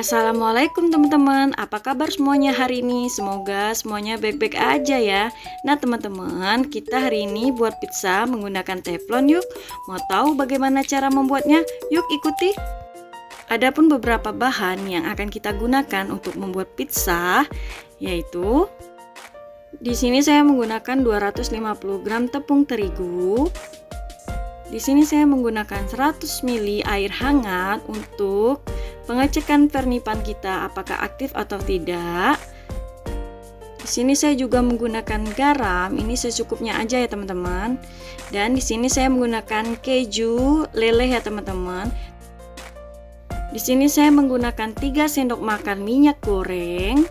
Assalamualaikum teman-teman, apa kabar semuanya hari ini? Semoga semuanya baik-baik aja ya. Nah teman-teman, kita hari ini buat pizza menggunakan teflon yuk. Mau tahu bagaimana cara membuatnya? Yuk ikuti. Adapun beberapa bahan yang akan kita gunakan untuk membuat pizza, yaitu di sini saya menggunakan 250 gram tepung terigu. Di sini saya menggunakan 100 ml air hangat untuk pengecekan pernipan kita apakah aktif atau tidak. Di sini saya juga menggunakan garam, ini secukupnya aja ya teman-teman. Dan di sini saya menggunakan keju leleh ya teman-teman. Di sini saya menggunakan 3 sendok makan minyak goreng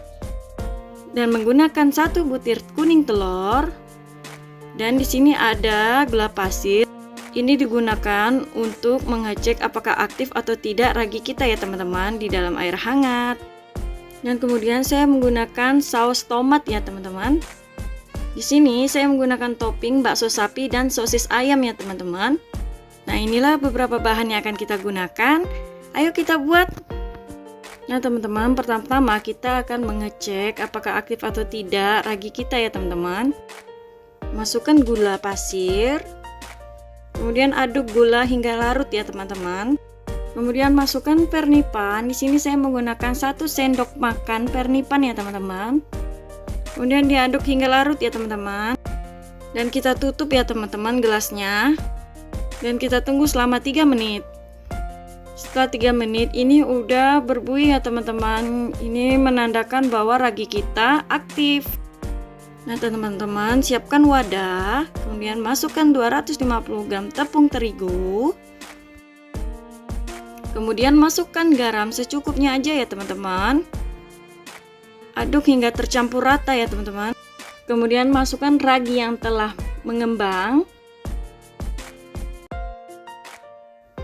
dan menggunakan 1 butir kuning telur. Dan di sini ada gula pasir. Ini digunakan untuk mengecek apakah aktif atau tidak ragi kita ya teman-teman di dalam air hangat. Dan kemudian saya menggunakan saus tomat ya teman-teman. Di sini saya menggunakan topping bakso sapi dan sosis ayam ya teman-teman. Nah, inilah beberapa bahan yang akan kita gunakan. Ayo kita buat. Nah teman-teman, pertama-tama kita akan mengecek apakah aktif atau tidak ragi kita ya teman-teman. Masukkan gula pasir. Kemudian aduk gula hingga larut ya teman-teman. Kemudian masukkan pernipan. Di sini saya menggunakan 1 sendok makan pernipan ya teman-teman. Kemudian diaduk hingga larut ya teman-teman. Dan kita tutup ya teman-teman gelasnya. Dan kita tunggu selama 3 menit. Setelah 3 menit ini udah berbuih ya teman-teman. Ini menandakan bahwa ragi kita aktif. Nah teman-teman, siapkan wadah, kemudian masukkan 250 gram tepung terigu. Kemudian masukkan garam secukupnya aja ya teman-teman. Aduk hingga tercampur rata ya teman-teman. Kemudian masukkan ragi yang telah mengembang.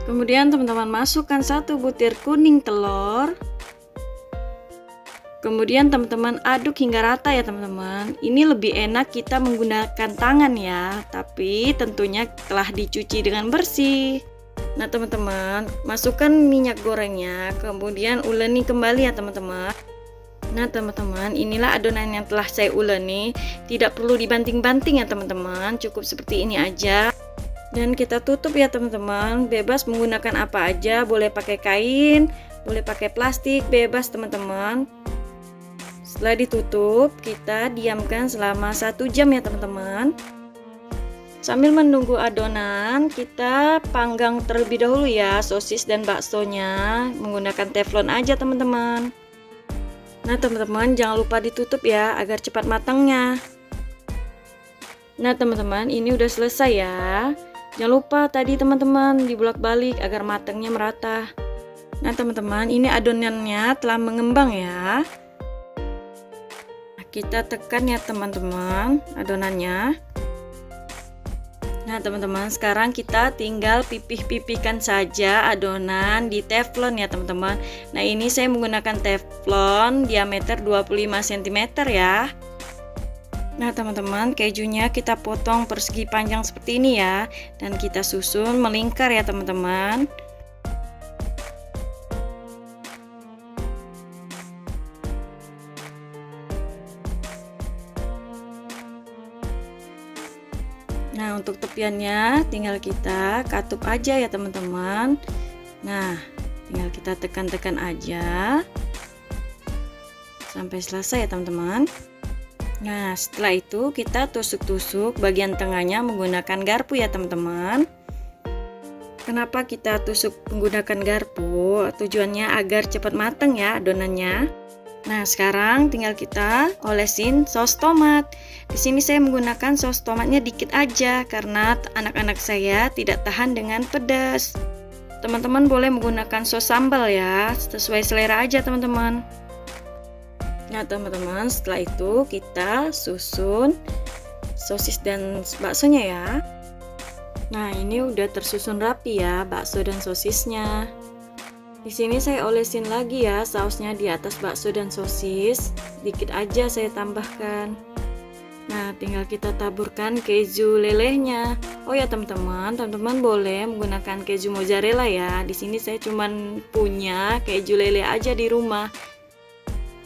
Kemudian teman-teman masukkan 1 butir kuning telur. Kemudian teman-teman aduk hingga rata ya teman-teman. Ini lebih enak kita menggunakan tangan ya, tapi tentunya telah dicuci dengan bersih. Nah teman-teman, masukkan minyak gorengnya, kemudian uleni kembali ya teman-teman. Nah teman-teman, inilah adonan yang telah saya uleni. Tidak perlu dibanting-banting ya teman-teman, cukup seperti ini aja. Dan kita tutup ya teman-teman, bebas menggunakan apa aja, boleh pakai kain, boleh pakai plastik, bebas teman-teman. Setelah ditutup, kita diamkan selama 1 jam ya teman-teman. Sambil menunggu adonan, kita panggang terlebih dahulu ya sosis dan baksonya menggunakan teflon aja teman-teman. Nah teman-teman, jangan lupa ditutup ya agar cepat matangnya. Nah teman-teman, ini udah selesai ya. Jangan lupa tadi teman-teman dibolak-balik agar matangnya merata. Nah teman-teman, ini adonannya telah mengembang ya. Kita tekan ya teman-teman adonannya. Nah teman-teman, sekarang kita tinggal pipih-pipihkan saja adonan di teflon ya teman-teman. Nah ini saya menggunakan teflon diameter 25 cm ya. Nah teman-teman, kejunya kita potong persegi panjang seperti ini ya. Dan kita susun melingkar ya teman-teman. Nah untuk tepiannya tinggal kita katup aja ya teman-teman. Nah tinggal kita tekan-tekan aja sampai selesai ya teman-teman. Nah setelah itu kita tusuk-tusuk bagian tengahnya menggunakan garpu ya teman-teman. Kenapa kita tusuk menggunakan garpu? Tujuannya agar cepat matang ya adonannya. Nah, sekarang tinggal kita olesin saus tomat. Di sini saya menggunakan saus tomatnya dikit aja karena anak-anak saya tidak tahan dengan pedas. Teman-teman boleh menggunakan saus sambal ya, sesuai selera aja teman-teman. Nah, teman-teman, setelah itu kita susun sosis dan baksonya ya. Nah, ini udah tersusun rapi ya bakso dan sosisnya. Di sini saya olesin lagi ya sausnya di atas bakso dan sosis. Dikit aja saya tambahkan. Nah, tinggal kita taburkan keju lelehnya. Oh ya teman-teman boleh menggunakan keju mozzarella ya. Di sini saya cuman punya keju leleh aja di rumah.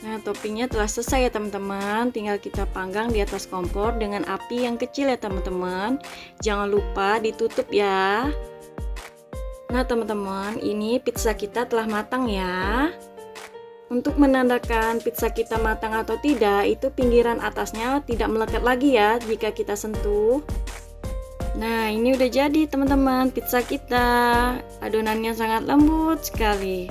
Nah, toppingnya telah selesai ya teman-teman. Tinggal kita panggang di atas kompor dengan api yang kecil ya teman-teman. Jangan lupa ditutup ya. Nah teman-teman, ini pizza kita telah matang ya. Untuk menandakan pizza kita matang atau tidak, itu pinggiran atasnya tidak melekat lagi ya jika kita sentuh. Nah, ini udah jadi teman-teman pizza kita. Adonannya sangat lembut sekali.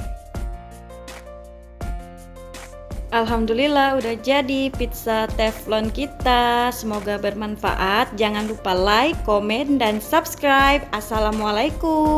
Alhamdulillah udah jadi pizza teflon kita. Semoga bermanfaat. Jangan lupa like, komen, dan subscribe. Assalamualaikum.